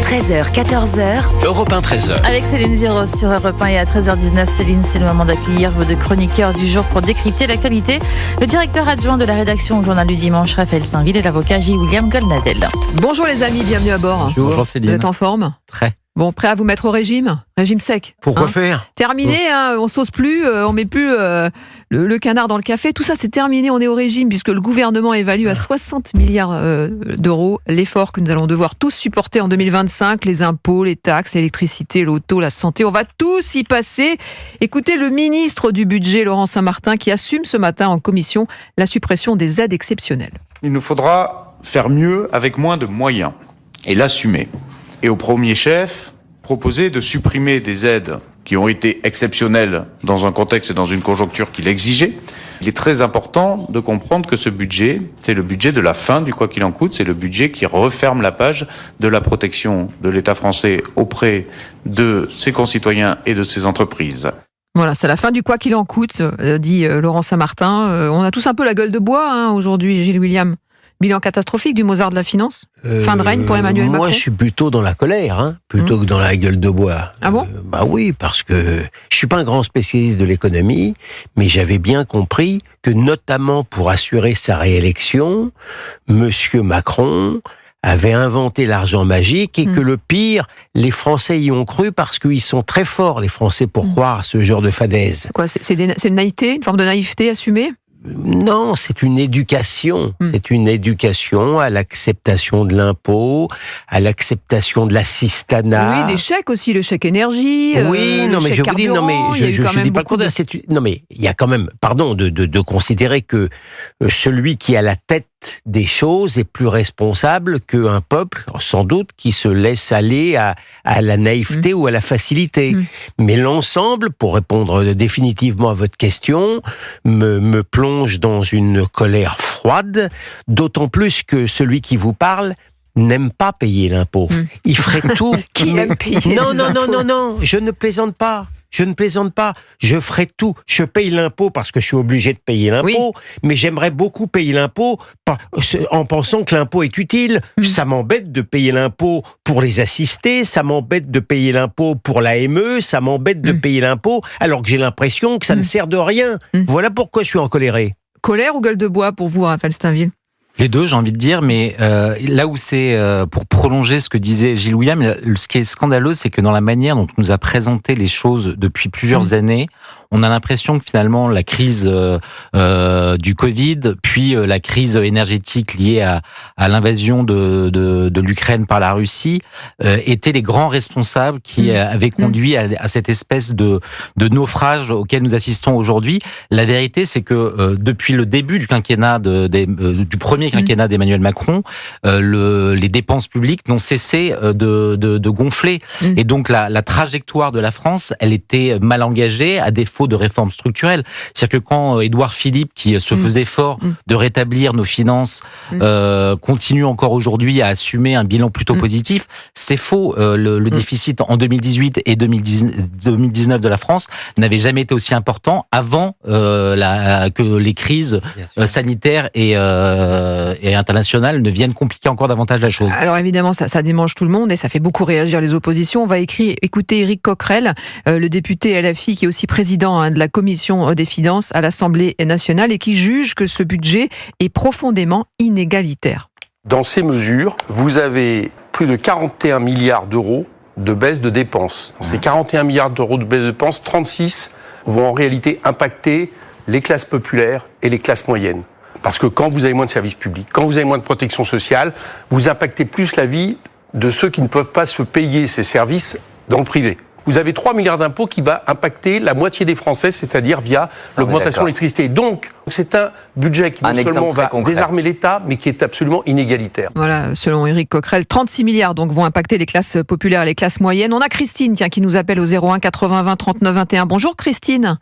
13h, 14h. Europe 1, 13h. Avec Céline Giraud sur Europe 1 et à 13h19, Céline, c'est le moment d'accueillir vos deux chroniqueurs du jour pour décrypter l'actualité. Le directeur adjoint de la rédaction au Journal du Dimanche, Raphaël Steinville, et l'avocat J. William Goldnadel. Bonjour les amis, bienvenue à bord. Bonjour Céline. Vous êtes en forme ? Très. Bon, prêt à vous mettre au régime ? Régime sec. Pourquoi faire ? Terminé, on sauce plus, on met plus le canard dans le café. Tout ça, c'est terminé, on est au régime puisque le gouvernement évalue à 60 milliards d'euros l'effort que nous allons devoir tous supporter en 2025. Les impôts, les taxes, l'électricité, l'auto, la santé, on va tous y passer. Écoutez le ministre du budget, Laurent Saint-Martin, qui assume ce matin en commission la suppression des aides exceptionnelles. Il nous faudra faire mieux avec moins de moyens et l'assumer. Et au premier chef, proposer de supprimer des aides qui ont été exceptionnelles dans un contexte et dans une conjoncture qui l'exigeait. Il est très important de comprendre que ce budget, c'est le budget de la fin du quoi qu'il en coûte, c'est le budget qui referme la page de la protection de l'État français auprès de ses concitoyens et de ses entreprises. Voilà, c'est la fin du quoi qu'il en coûte, dit Laurent Saint-Martin. On a tous un peu la gueule de bois aujourd'hui, Gilles William. Bilan catastrophique du Mozart de la finance ? Fin de règne pour Emmanuel Macron ? Moi, je suis plutôt dans la colère, plutôt que dans la gueule de bois. Ah bon ? Bah oui, parce que je suis pas un grand spécialiste de l'économie, mais j'avais bien compris que, notamment pour assurer sa réélection, Monsieur Macron avait inventé l'argent magique et que le pire, les Français y ont cru parce qu'ils sont très forts, les Français, pour croire à ce genre de fadaise. Quoi, c'est une naïveté, une forme de naïveté assumée ? Non, c'est une éducation. C'est une éducation à l'acceptation de l'impôt, à l'acceptation de l'assistanat. Oui, des chèques aussi, le chèque énergie. Oui, non, mais je vous dis, non, mais je dis pas le contraire. Non, mais il y a quand même, pardon, de considérer que celui qui a la tête des choses est plus responsable qu'un peuple, sans doute, qui se laisse aller à la naïveté ou à la facilité. Mais l'ensemble, pour répondre définitivement à votre question, me plonge dans une colère froide, d'autant plus que celui qui vous parle n'aime pas payer l'impôt. Il ferait tout. Qui aime payer Non, je ne plaisante pas. Je ferai tout. Je paye l'impôt parce que je suis obligé de payer l'impôt, mais j'aimerais beaucoup payer l'impôt en pensant que l'impôt est utile. Ça m'embête de payer l'impôt pour les assister, ça m'embête de payer l'impôt pour l'AME, ça m'embête de payer l'impôt alors que j'ai l'impression que ça ne sert de rien. Voilà pourquoi je suis encoléré. Colère ou gueule de bois pour vous, Raphaël Steinville ? Les deux, j'ai envie de dire, mais là où c'est, pour prolonger ce que disait Gilles William, ce qui est scandaleux, c'est que dans la manière dont on nous a présenté les choses depuis plusieurs années, on a l'impression que finalement la crise du Covid, puis la crise énergétique liée à l'invasion de l'Ukraine par la Russie, étaient les grands responsables qui avaient conduit à cette espèce de naufrage auquel nous assistons aujourd'hui. La vérité, c'est que depuis le début du quinquennat du premier quinquennat d'Emmanuel Macron, les dépenses publiques n'ont cessé de gonfler. Et donc la trajectoire de la France, elle était mal engagée à défaut de réformes structurelles. C'est-à-dire que quand Édouard Philippe, qui se faisait fort de rétablir nos finances, continue encore aujourd'hui à assumer un bilan plutôt positif, c'est faux. Le déficit en 2018 et 2019 de la France n'avait jamais été aussi important avant que les crises sanitaires et internationales ne viennent compliquer encore davantage la chose. Alors évidemment, ça démange tout le monde et ça fait beaucoup réagir les oppositions. On va écouter Éric Coquerel, le député LFI qui est aussi président de la commission des finances à l'Assemblée nationale et qui juge que ce budget est profondément inégalitaire. Dans ces mesures, vous avez plus de 41 milliards d'euros de baisse de dépenses. Dans ces 41 milliards d'euros de baisse de dépenses, 36 vont en réalité impacter les classes populaires et les classes moyennes. Parce que quand vous avez moins de services publics, quand vous avez moins de protection sociale, vous impactez plus la vie de ceux qui ne peuvent pas se payer ces services dans le privé. Vous avez 3 milliards d'impôts qui va impacter la moitié des Français, c'est-à-dire via l'augmentation de l'électricité. Donc, c'est un budget qui non seulement va désarmer l'État, mais qui est absolument inégalitaire. Voilà, selon Éric Coquerel, 36 milliards donc vont impacter les classes populaires et les classes moyennes. On a Christine qui nous appelle au 01 80 20 39 21. Bonjour Christine.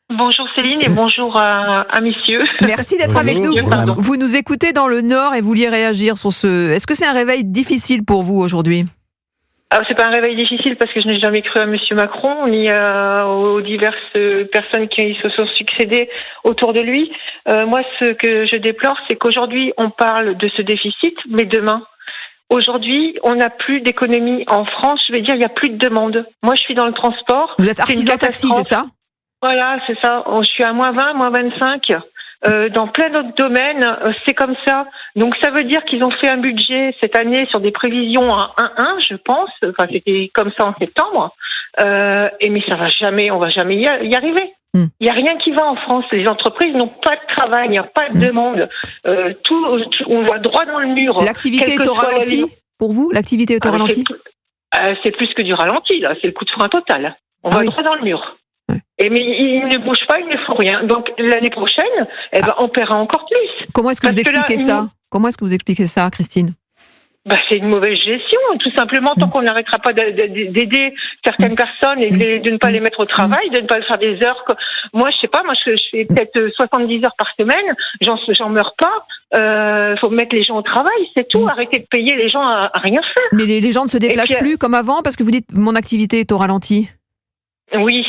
Bonjour Céline et bonjour à messieurs. Merci d'être avec nous. Vous nous écoutez dans le Nord et vous vouliez réagir sur ce... Est-ce que c'est un réveil difficile pour vous aujourd'hui ? C'est pas un réveil difficile parce que je n'ai jamais cru à Monsieur Macron ni aux diverses personnes qui se sont succédées autour de lui. Moi, ce que je déplore, c'est qu'aujourd'hui, on parle de ce déficit, mais demain, Aujourd'hui, on n'a plus d'économie en France. Je vais dire, il n'y a plus de demande. Moi, je suis dans le transport. Vous êtes artisan taxi, c'est ça? Voilà, c'est ça. Je suis à -20, -25. Dans plein d'autres domaines, c'est comme ça. Donc ça veut dire qu'ils ont fait un budget cette année sur des prévisions à 1,1, je pense. Enfin, c'était comme ça en septembre. Mais ça va jamais, on va jamais y arriver. Il n'y a rien qui va en France. Les entreprises n'ont pas de travail, il n'y a pas de demande. On va droit dans le mur. L'activité est au ralenti pour vous? L'activité est au ralenti? C'est plus que du ralenti, là. C'est le coup de frein total. On va droit dans le mur. Mais ils ne bougent pas, ils ne font rien. Donc l'année prochaine, on paiera encore plus. Comment est-ce que vous expliquez ça? Comment est-ce que vous expliquez ça, Christine? C'est une mauvaise gestion, tout simplement, tant qu'on n'arrêtera pas d'aider certaines personnes et de ne pas les mettre au travail, de ne pas faire des heures. Moi, je sais pas, je fais peut-être 70 heures par semaine, j'en meurs pas. Faut mettre les gens au travail, c'est tout. Arrêter de payer les gens à rien faire. Mais les gens ne se déplacent plus comme avant parce que vous dites mon activité est au ralenti. Oui,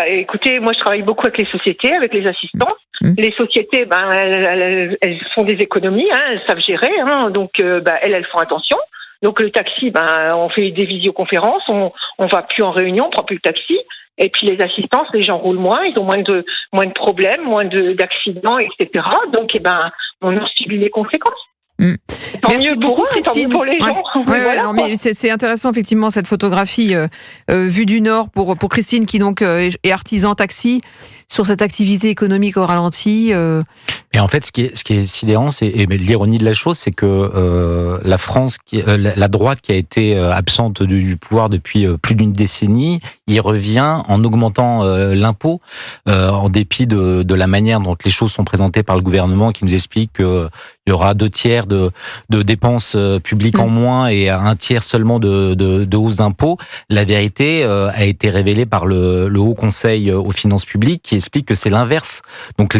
écoutez, moi je travaille beaucoup avec les sociétés, avec les assistants. Les sociétés, elles font des économies, elles savent gérer, donc elles font attention. Donc le taxi, on fait des visioconférences, on va plus en réunion, on prend plus le taxi. Et puis les assistances, les gens roulent moins, ils ont moins de problèmes, moins d'accidents, etc. Donc on en subit les conséquences. Merci beaucoup, Christine. Pour les gens. Mais c'est intéressant effectivement cette photographie vue du Nord pour Christine qui donc est artisan taxi sur cette activité économique au ralenti. Et en fait, ce qui est sidérant, et l'ironie de la chose, c'est que la France, la droite qui a été absente du pouvoir depuis plus d'une décennie, y revient en augmentant l'impôt, en dépit de la manière dont les choses sont présentées par le gouvernement, qui nous explique qu'il y aura 2/3 de dépenses publiques en moins et 1/3 seulement de hausse d'impôts. La vérité a été révélée par le Haut Conseil aux finances publiques, qui explique que c'est l'inverse. Donc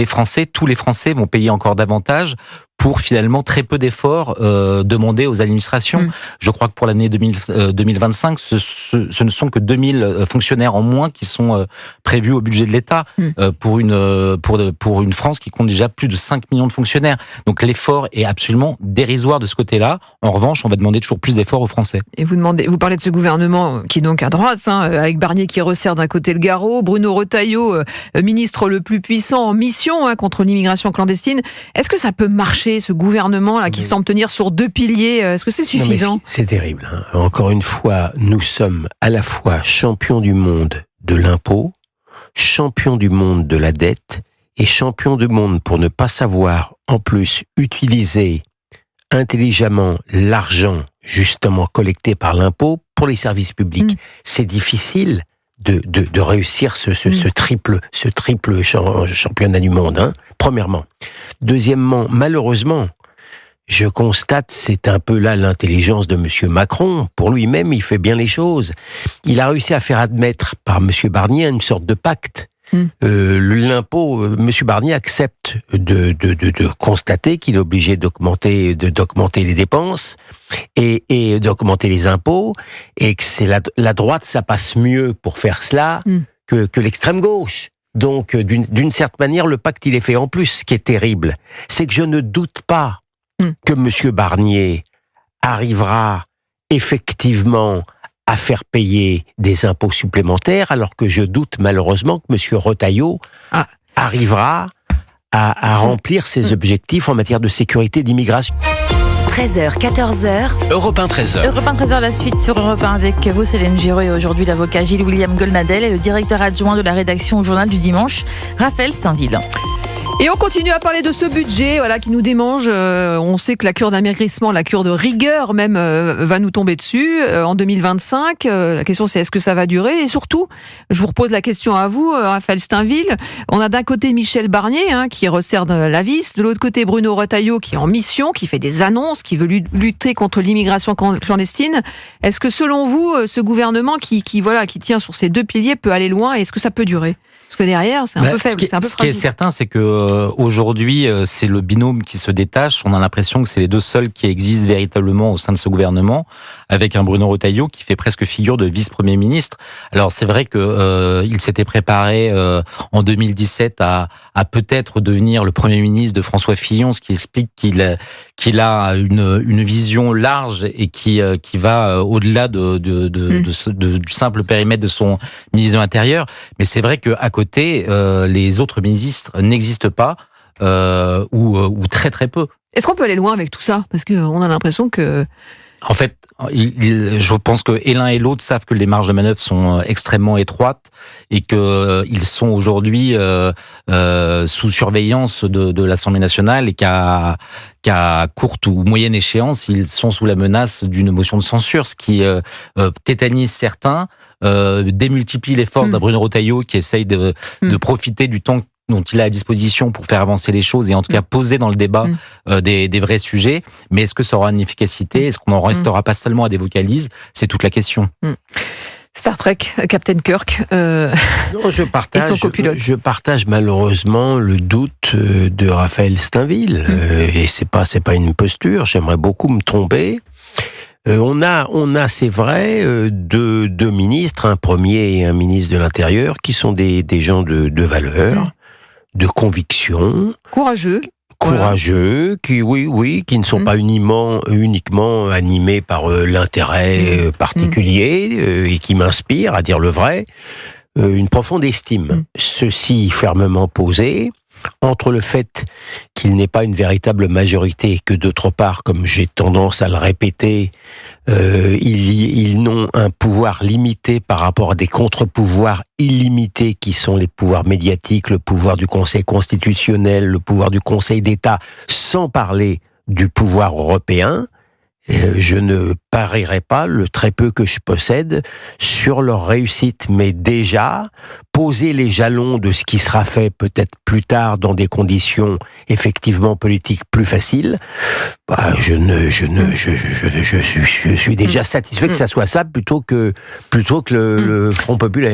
tous les Français vont payer encore davantage pour finalement très peu d'efforts demandés aux administrations. Je crois que pour l'année 2025, ce ne sont que 2000 fonctionnaires en moins qui sont prévus au budget de l'État pour une France qui compte déjà plus de 5 millions de fonctionnaires. Donc l'effort est absolument dérisoire de ce côté-là. En revanche, on va demander toujours plus d'efforts aux Français. Et vous parlez de ce gouvernement qui est donc à droite, avec Barnier qui resserre d'un côté le garrot, Bruno Retailleau, ministre le plus puissant en mission contre l'immigration clandestine. Est-ce que ça peut marcher, ce gouvernement-là qui semble tenir sur 2 piliers? Est-ce que c'est suffisant? C'est terrible. Encore une fois, nous sommes à la fois champions du monde de l'impôt, champions du monde de la dette et champions du monde pour ne pas savoir, en plus, utiliser intelligemment l'argent justement collecté par l'impôt pour les services publics. C'est difficile de réussir ce triple championnat du monde, premièrement. Deuxièmement, malheureusement, je constate, c'est un peu là l'intelligence de M. Macron. Pour lui-même, il fait bien les choses. Il a réussi à faire admettre par M. Barnier une sorte de pacte. L'impôt, M. Barnier accepte de constater qu'il est obligé d'augmenter les dépenses et d'augmenter les impôts, et que c'est la droite, ça passe mieux pour faire cela que l'extrême gauche. Donc, d'une certaine manière, le pacte, il est fait. En plus, ce qui est terrible, c'est que je ne doute pas que M. Barnier arrivera effectivement à faire payer des impôts supplémentaires, alors que je doute malheureusement que M. Retailleau arrivera à remplir ses objectifs en matière de sécurité d'immigration. 13h, 14h. Europe 1, 13h. Europe 1, 13h, la suite sur Europe 1 avec vous, Céline Giraud, et aujourd'hui l'avocat Gilles William Goldnadel et le directeur adjoint de la rédaction au Journal du Dimanche, Raphaël Saint-Ville. Et on continue à parler de ce budget qui nous démange. On sait que la cure d'amaigrissement, la cure de rigueur même, va nous tomber dessus en 2025. La question c'est est-ce que ça va durer? Et surtout, je vous repose la question à vous, Raphaël Saint-Ville. On a d'un côté Michel Barnier qui resserre la vis, de l'autre côté Bruno Retailleau qui est en mission, qui fait des annonces, qui veut lutter contre l'immigration clandestine. Est-ce que selon vous, ce gouvernement qui tient sur ces 2 piliers peut aller loin, et est-ce que ça peut durer? Parce que derrière, c'est un peu faible, c'est un peu fragile. Ce qui est certain, c'est que aujourd'hui, c'est le binôme qui se détache. On a l'impression que c'est les 2 seuls qui existent véritablement au sein de ce gouvernement, avec un Bruno Retailleau qui fait presque figure de vice-premier ministre. Alors c'est vrai que il s'était préparé en 2017 à peut-être devenir le premier ministre de François Fillon, ce qui explique qu'il qu'il a une vision large et qui va au-delà du simple périmètre de son ministre de l'Intérieur. Mais c'est vrai qu'à côté, les autres ministres n'existent pas ou très très peu. Est-ce qu'on peut aller loin avec tout ça? Parce qu'on a l'impression que... En fait, je pense que l'un et l'autre savent que les marges de manœuvre sont extrêmement étroites et qu'ils sont aujourd'hui sous surveillance de l'Assemblée nationale et qu'à courte ou moyenne échéance, ils sont sous la menace d'une motion de censure, ce qui tétanise certains, démultiplie les forces d'un Bruno Retailleau qui essaye de profiter du temps dont il a à disposition pour faire avancer les choses et en tout cas poser dans le débat des vrais sujets. Mais est-ce que ça aura une efficacité? Est-ce qu'on en restera pas seulement à des vocalises? C'est toute la question. Star Trek, Captain Kirk, non, et son copilote. Je partage malheureusement le doute de Raphaël Steinville. Et c'est pas une posture, j'aimerais beaucoup me tromper. On a, c'est vrai, deux ministres, un premier et un ministre de l'Intérieur, qui sont des gens de valeur, de conviction. Courageux, qui ne sont pas uniquement animés par l'intérêt particulier et qui m'inspirent, à dire le vrai, une profonde estime. Ceci fermement posé, entre le fait qu'il n'ait pas une véritable majorité et que d'autre part, comme j'ai tendance à le répéter, ils n'ont un pouvoir limité par rapport à des contre-pouvoirs illimités qui sont les pouvoirs médiatiques, le pouvoir du Conseil constitutionnel, le pouvoir du Conseil d'État, sans parler du pouvoir européen. Je ne parierai pas, le très peu que je possède, sur leur réussite, mais déjà poser les jalons de ce qui sera fait peut-être plus tard dans des conditions effectivement politiques plus faciles. Je suis déjà satisfait que ça soit ça plutôt que le Front populaire.